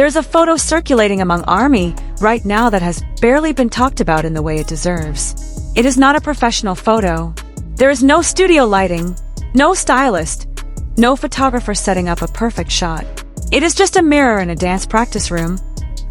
There's a photo circulating among ARMY right now that has barely been talked about in the way it deserves. It is not a professional photo. There is no studio lighting, no stylist, no photographer setting up a perfect shot. It is just a mirror in a dance practice room,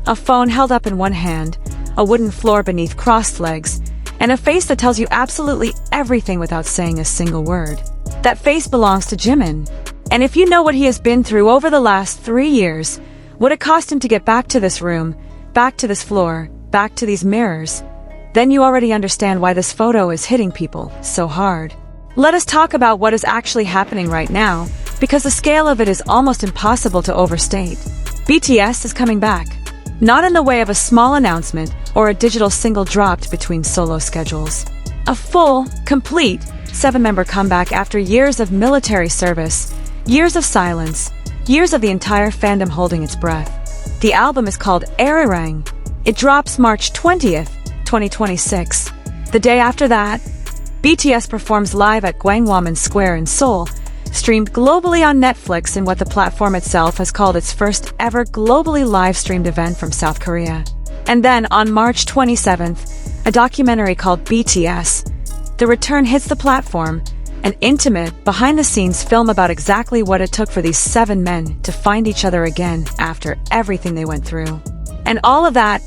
a phone held up in one hand, a wooden floor beneath crossed legs, and a face that tells you absolutely everything without saying a single word. That face belongs to Jimin. And if you know what he has been through over the last 3 years, what it cost him to get back to this room, back to this floor, back to these mirrors, then you already understand why this photo is hitting people so hard. Let us talk about what is actually happening right now, because the scale of it is almost impossible to overstate. BTS is coming back. Not in the way of a small announcement or a digital single dropped between solo schedules. A full, complete, 7-member comeback after years of military service, years of silence, years of the entire fandom holding its breath. The album is called Arirang. It drops March 20th, 2026. The day after that, BTS performs live at Gwanghwamun Square in Seoul, streamed globally on Netflix in what the platform itself has called its first ever globally live-streamed event from South Korea. And then on March 27th, a documentary called BTS, The Return hits the platform, an intimate, behind-the-scenes film about exactly what it took for these 7 men to find each other again after everything they went through. And all of that,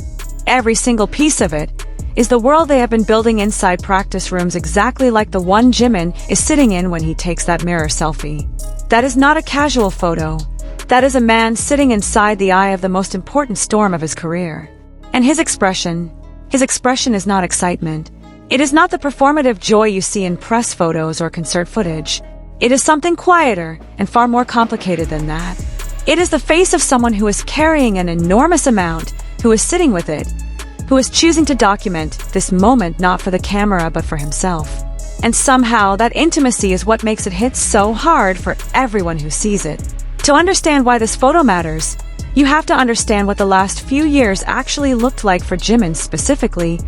every single piece of it, is the world they have been building inside practice rooms exactly like the one Jimin is sitting in when he takes that mirror selfie. That is not a casual photo. That is a man sitting inside the eye of the most important storm of his career. And his expression is not excitement. It is not the performative joy you see in press photos or concert footage. It is something quieter and far more complicated than that. It is the face of someone who is carrying an enormous amount, who is sitting with it, who is choosing to document this moment not for the camera but for himself. And somehow that intimacy is what makes it hit so hard for everyone who sees it. To understand why this photo matters, you have to understand what the last few years actually looked like for Jimin specifically,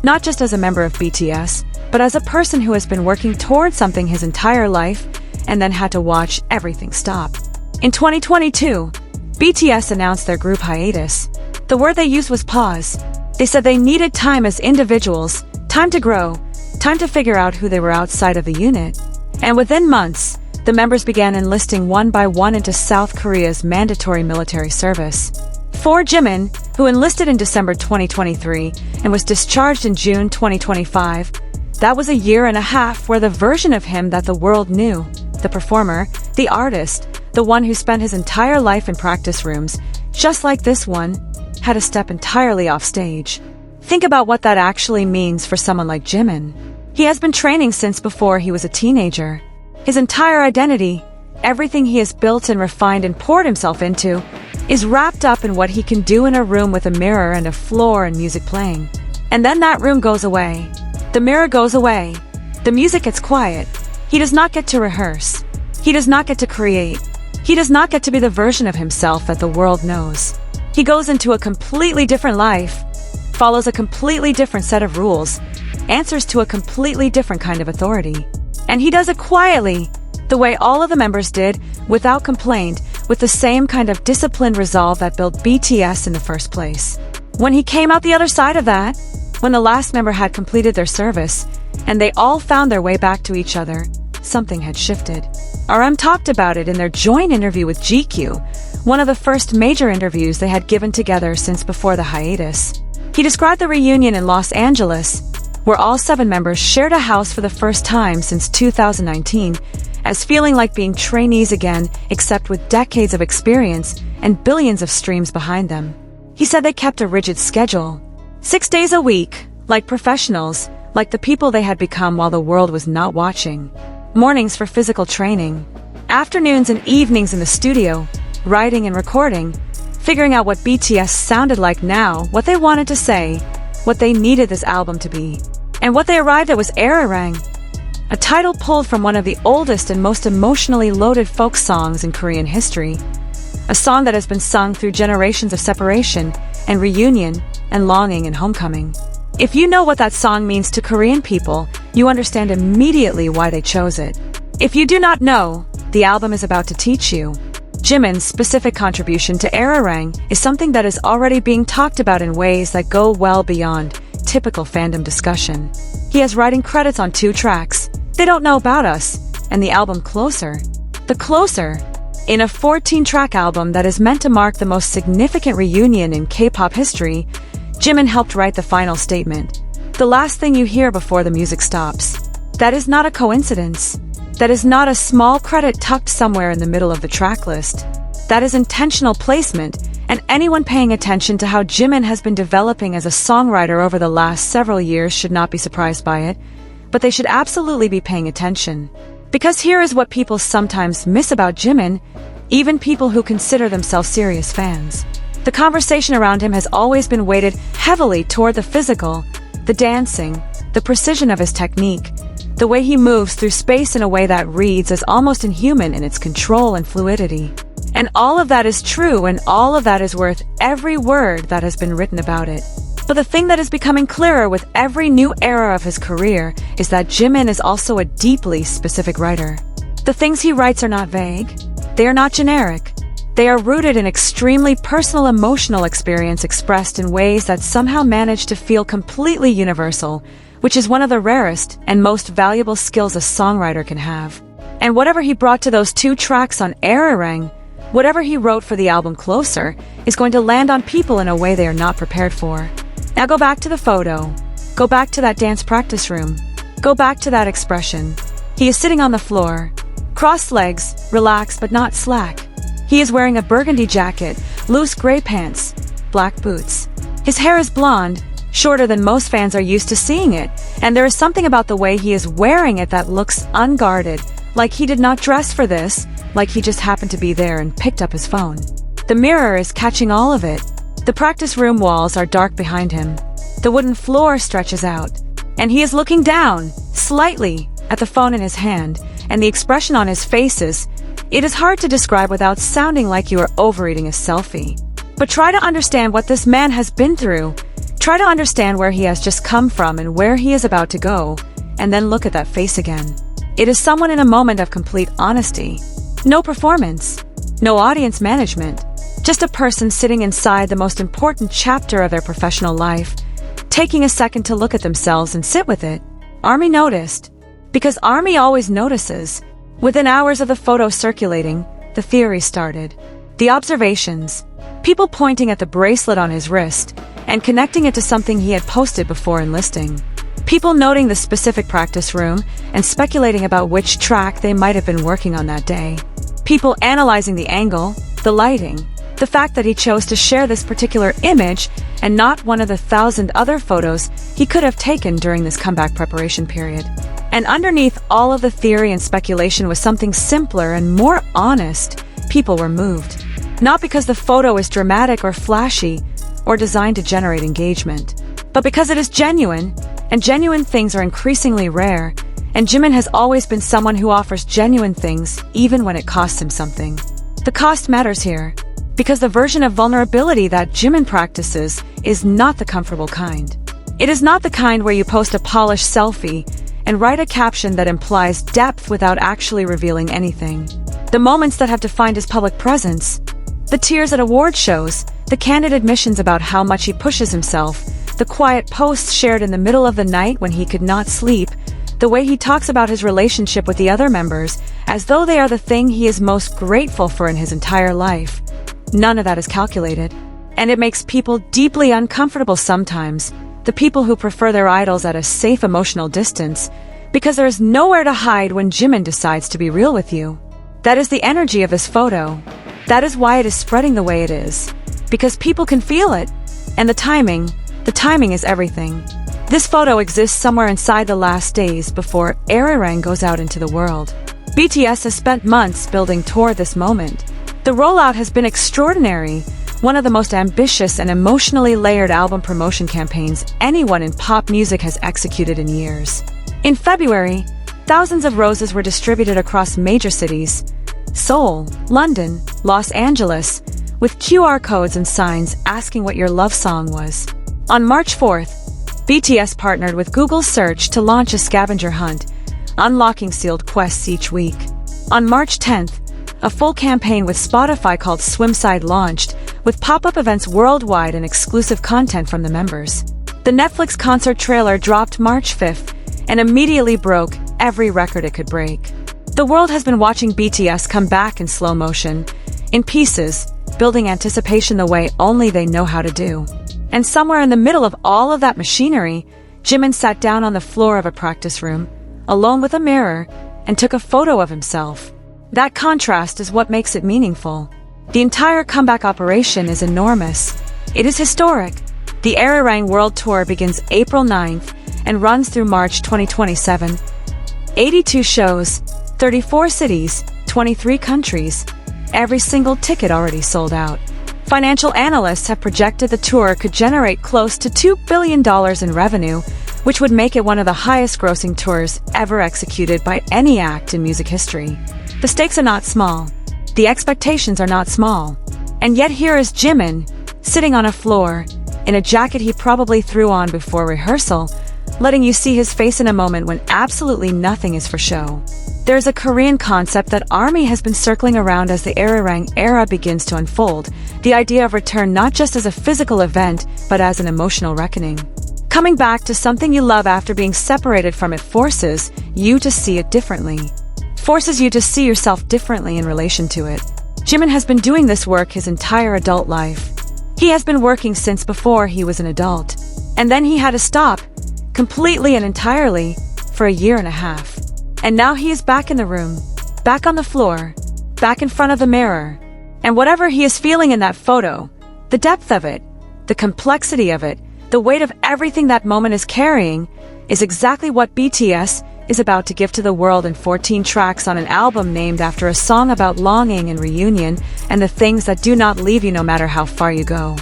not just as a member of BTS, but as a person who has been working towards something his entire life and then had to watch everything stop. In 2022, BTS announced their group hiatus. The word they used was pause. They said they needed time as individuals, time to grow, time to figure out who they were outside of the unit. And within months, the members began enlisting one by one into South Korea's mandatory military service. For Jimin, who enlisted in December 2023 and was discharged in June 2025, that was a year and a half where the version of him that the world knew, the performer, the artist, the one who spent his entire life in practice rooms, just like this one, had to step entirely off stage. Think about what that actually means for someone like Jimin. He has been training since before he was a teenager. His entire identity, everything he has built and refined and poured himself into, is wrapped up in what he can do in a room with a mirror and a floor and music playing. And then that room goes away. The mirror goes away. The music gets quiet. He does not get to rehearse. He does not get to create. He does not get to be the version of himself that the world knows. He goes into a completely different life, follows a completely different set of rules, answers to a completely different kind of authority. And he does it quietly, the way all of the members did, without complaint, with the same kind of disciplined resolve that built BTS in the first place. When he came out the other side of that, when the last member had completed their service, and they all found their way back to each other, something had shifted. RM talked about it in their joint interview with GQ, one of the first major interviews they had given together since before the hiatus. He described the reunion in Los Angeles, where all 7 members shared a house for the first time since 2019, as feeling like being trainees again, except with decades of experience and billions of streams behind them. He said they kept a rigid schedule. 6 days a week, like professionals, like the people they had become while the world was not watching. Mornings for physical training. Afternoons and evenings in the studio, writing and recording, figuring out what BTS sounded like now, what they wanted to say, what they needed this album to be. And what they arrived at was Arirang, a title pulled from one of the oldest and most emotionally loaded folk songs in Korean history. A song that has been sung through generations of separation and reunion and longing and homecoming. If you know what that song means to Korean people, you understand immediately why they chose it. If you do not know, the album is about to teach you. Jimin's specific contribution to Arirang is something that is already being talked about in ways that go well beyond typical fandom discussion. He has writing credits on 2 tracks, They Don't Know About Us, and the album Closer. The Closer, in a 14-track album that is meant to mark the most significant reunion in K-pop history, Jimin helped write the final statement, the last thing you hear before the music stops. That is not a coincidence. That is not a small credit tucked somewhere in the middle of the track list. That is intentional placement, and anyone paying attention to how Jimin has been developing as a songwriter over the last several years should not be surprised by it, but they should absolutely be paying attention. Because here is what people sometimes miss about Jimin, even people who consider themselves serious fans. The conversation around him has always been weighted heavily toward the physical, the dancing, the precision of his technique, the way he moves through space in a way that reads as almost inhuman in its control and fluidity. And all of that is true, and all of that is worth every word that has been written about it. But the thing that is becoming clearer with every new era of his career is that Jimin is also a deeply specific writer. The things he writes are not vague. They are not generic. They are rooted in extremely personal emotional experience expressed in ways that somehow manage to feel completely universal, which is one of the rarest and most valuable skills a songwriter can have. And whatever he brought to those 2 tracks on Arirang, whatever he wrote for the album Closer, is going to land on people in a way they are not prepared for. Now go back to the photo. Go back to that dance practice room. Go back to that expression. He is sitting on the floor, crossed legs, relaxed but not slack. He is wearing a burgundy jacket, loose gray pants, black boots. His hair is blonde, shorter than most fans are used to seeing it, and there is something about the way he is wearing it that looks unguarded, like he did not dress for this, like he just happened to be there and picked up his phone. The mirror is catching all of it. The practice room walls are dark behind him. The wooden floor stretches out, and he is looking down, slightly, at the phone in his hand, and the expression on his face it is hard to describe without sounding like you are overeating a selfie. But try to understand what this man has been through. Try to understand where he has just come from and where he is about to go, and then look at that face again. It is someone in a moment of complete honesty. No performance, no audience management, just a person sitting inside the most important chapter of their professional life, taking a second to look at themselves and sit with it. ARMY noticed. Because ARMY always notices. Within hours of the photo circulating, the theory started. The observations. People pointing at the bracelet on his wrist and connecting it to something he had posted before enlisting. People noting the specific practice room and speculating about which track they might have been working on that day. People analyzing the angle, the lighting, the fact that he chose to share this particular image and not one of the 1,000 other photos he could have taken during this comeback preparation period. And underneath all of the theory and speculation was something simpler and more honest. People were moved. Not because the photo is dramatic or flashy or designed to generate engagement, but because it is genuine, and genuine things are increasingly rare, and Jimin has always been someone who offers genuine things even when it costs him something. The cost matters here, because the version of vulnerability that Jimin practices is not the comfortable kind. It is not the kind where you post a polished selfie and write a caption that implies depth without actually revealing anything. The moments that have defined his public presence, the tears at award shows, the candid admissions about how much he pushes himself, the quiet posts shared in the middle of the night when he could not sleep, the way he talks about his relationship with the other members as though they are the thing he is most grateful for in his entire life. None of that is calculated, and it makes people deeply uncomfortable sometimes, the people who prefer their idols at a safe emotional distance, because there is nowhere to hide when Jimin decides to be real with you. That is the energy of this photo. That is why it is spreading the way it is. Because people can feel it. And the timing is everything. This photo exists somewhere inside the last days before Arirang goes out into the world. BTS has spent months building toward this moment. The rollout has been extraordinary, one of the most ambitious and emotionally layered album promotion campaigns anyone in pop music has executed in years. In February, thousands of roses were distributed across major cities, Seoul, London, Los Angeles, with QR codes and signs asking what your love song was. On March 4th, BTS partnered with Google Search to launch a scavenger hunt, unlocking sealed quests each week. On March 10th, a full campaign with Spotify called Swimside launched, with pop-up events worldwide and exclusive content from the members. The Netflix concert trailer dropped March 5th and immediately broke every record it could break. The world has been watching BTS come back in slow motion, in pieces, building anticipation the way only they know how to do. And somewhere in the middle of all of that machinery, Jimin sat down on the floor of a practice room, alone with a mirror, and took a photo of himself. That contrast is what makes it meaningful. The entire comeback operation is enormous. It is historic. The Arirang World Tour begins April 9th and runs through March 2027. 82 shows, 34 cities, 23 countries. Every single ticket already sold out. Financial analysts have projected the tour could generate close to $2 billion in revenue, which would make it one of the highest-grossing tours ever executed by any act in music history. The stakes are not small. The expectations are not small. And yet here is Jimin, sitting on a floor, in a jacket he probably threw on before rehearsal, letting you see his face in a moment when absolutely nothing is for show. There's a Korean concept that ARMY has been circling around as the Arirang era begins to unfold, the idea of return not just as a physical event, but as an emotional reckoning. Coming back to something you love after being separated from it forces you to see it differently. Forces you to see yourself differently in relation to it. Jimin has been doing this work his entire adult life. He has been working since before he was an adult. And then he had to stop, completely and entirely, for a year and a half. And now he is back in the room, back on the floor, back in front of the mirror. And whatever he is feeling in that photo, the depth of it, the complexity of it, the weight of everything that moment is carrying, is exactly what BTS is about to give to the world in 14 tracks on an album named after a song about longing and reunion and the things that do not leave you no matter how far you go.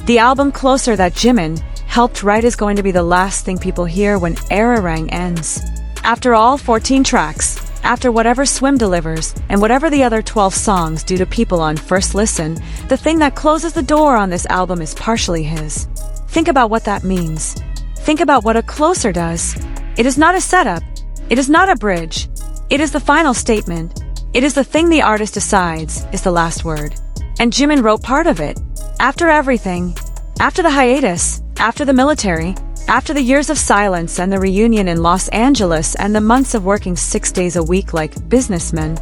The album Closer that Jimin helped write is going to be the last thing people hear when Arirang ends. After all 14 tracks, after whatever Swim delivers, and whatever the other 12 songs do to people on first listen, the thing that closes the door on this album is partially his. Think about what that means. Think about what a Closer does. It is not a setup. It is not a bridge. It is the final statement. It is the thing the artist decides is the last word. And Jimin wrote part of it. After everything, after the hiatus, after the military, after the years of silence and the reunion in Los Angeles and the months of working 6 days a week like businessmen,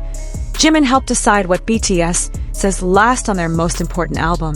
Jimin helped decide what BTS says last on their most important album.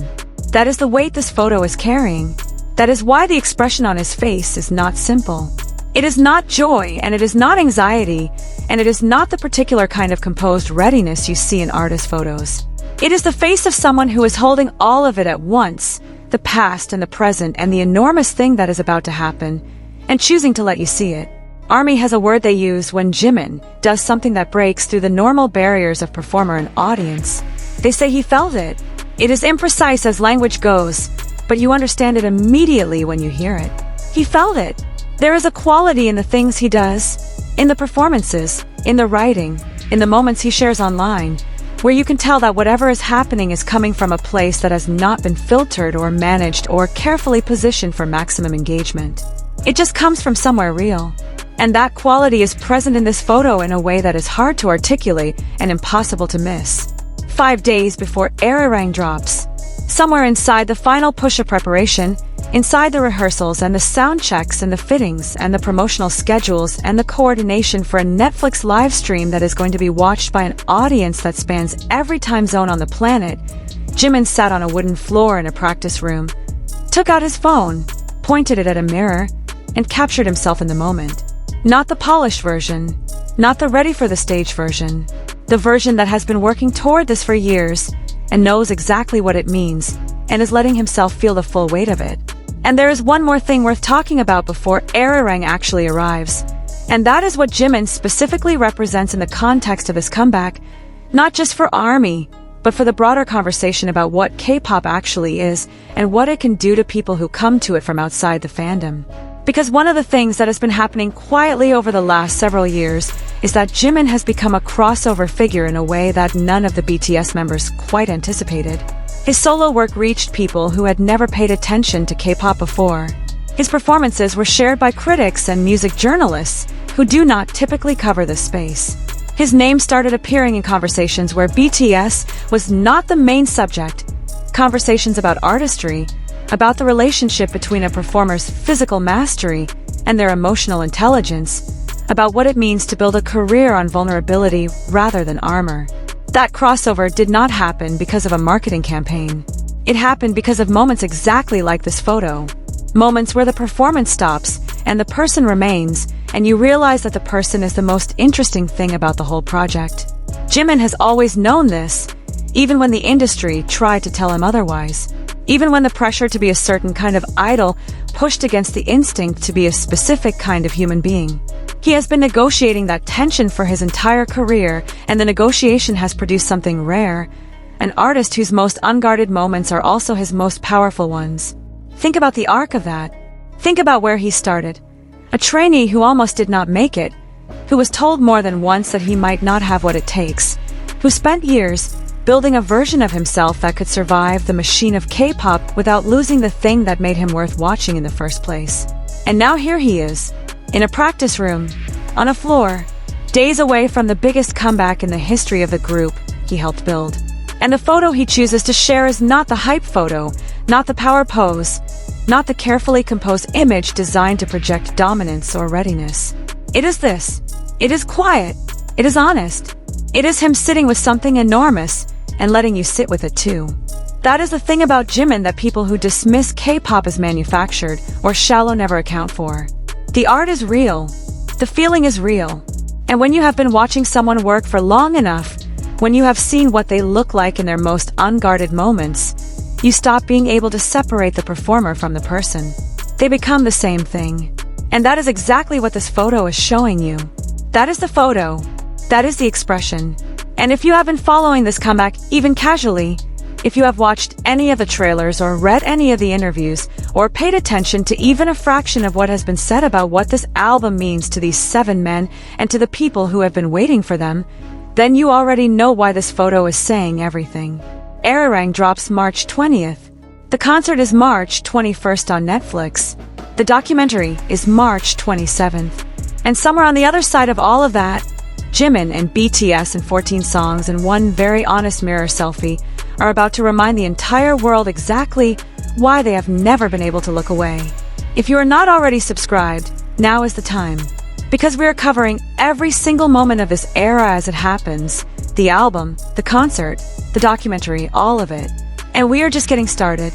That is the weight this photo is carrying. That is why the expression on his face is not simple. It is not joy, and it is not anxiety, and it is not the particular kind of composed readiness you see in artist photos. It is the face of someone who is holding all of it at once, the past and the present and the enormous thing that is about to happen, and choosing to let you see it. ARMY has a word they use when Jimin does something that breaks through the normal barriers of performer and audience. They say he felt it. It is imprecise as language goes, but you understand it immediately when you hear it. He felt it. There is a quality in the things he does, in the performances, in the writing, in the moments he shares online, where you can tell that whatever is happening is coming from a place that has not been filtered or managed or carefully positioned for maximum engagement. It just comes from somewhere real. And that quality is present in this photo in a way that is hard to articulate and impossible to miss. 5 days before Arirang drops, somewhere inside the final push of preparation, inside the rehearsals and the sound checks and the fittings and the promotional schedules and the coordination for a Netflix live stream that is going to be watched by an audience that spans every time zone on the planet, Jimin sat on a wooden floor in a practice room, took out his phone, pointed it at a mirror, and captured himself in the moment. Not the polished version, not the ready-for-the-stage version, the version that has been working toward this for years and knows exactly what it means and is letting himself feel the full weight of it. And there is one more thing worth talking about before Arirang actually arrives, and that is what Jimin specifically represents in the context of his comeback, not just for ARMY, but for the broader conversation about what K-pop actually is and what it can do to people who come to it from outside the fandom. Because one of the things that has been happening quietly over the last several years is that Jimin has become a crossover figure in a way that none of the BTS members quite anticipated. His solo work reached people who had never paid attention to K-pop before. His performances were shared by critics and music journalists who do not typically cover this space. His name started appearing in conversations where BTS was not the main subject. Conversations about artistry, about the relationship between a performer's physical mastery and their emotional intelligence, about what it means to build a career on vulnerability rather than armor. That crossover did not happen because of a marketing campaign. It happened because of moments exactly like this photo. Moments where the performance stops and the person remains, and you realize that the person is the most interesting thing about the whole project. Jimin has always known this, even when the industry tried to tell him otherwise. Even when the pressure to be a certain kind of idol pushed against the instinct to be a specific kind of human being. He has been negotiating that tension for his entire career, and the negotiation has produced something rare. An artist whose most unguarded moments are also his most powerful ones. Think about the arc of that. Think about where he started. A trainee who almost did not make it, who was told more than once that he might not have what it takes, who spent years building a version of himself that could survive the machine of K-pop without losing the thing that made him worth watching in the first place. And now here he is, in a practice room, on a floor, days away from the biggest comeback in the history of the group he helped build. And the photo he chooses to share is not the hype photo, not the power pose, not the carefully composed image designed to project dominance or readiness. It is this. It is quiet. It is honest. It is him sitting with something enormous and letting you sit with it too. That is the thing about Jimin that people who dismiss K-pop as manufactured or shallow never account for. The art is real. The feeling is real. And when you have been watching someone work for long enough, when you have seen what they look like in their most unguarded moments, you stop being able to separate the performer from the person. They become the same thing. And that is exactly what this photo is showing you. That is the photo. That is the expression. And if you have been following this comeback even casually, if you have watched any of the trailers or read any of the interviews, or paid attention to even a fraction of what has been said about what this album means to these 7 men and to the people who have been waiting for them, then you already know why this photo is saying everything. Arirang drops March 20th. The concert is March 21st on Netflix. The documentary is March 27th. And somewhere on the other side of all of that, Jimin and BTS in 14 songs and one very honest mirror selfie are about to remind the entire world exactly why they have never been able to look away. If you are not already subscribed, now is the time. Because we are covering every single moment of this era as it happens. The album, the concert, the documentary, all of it. And we are just getting started.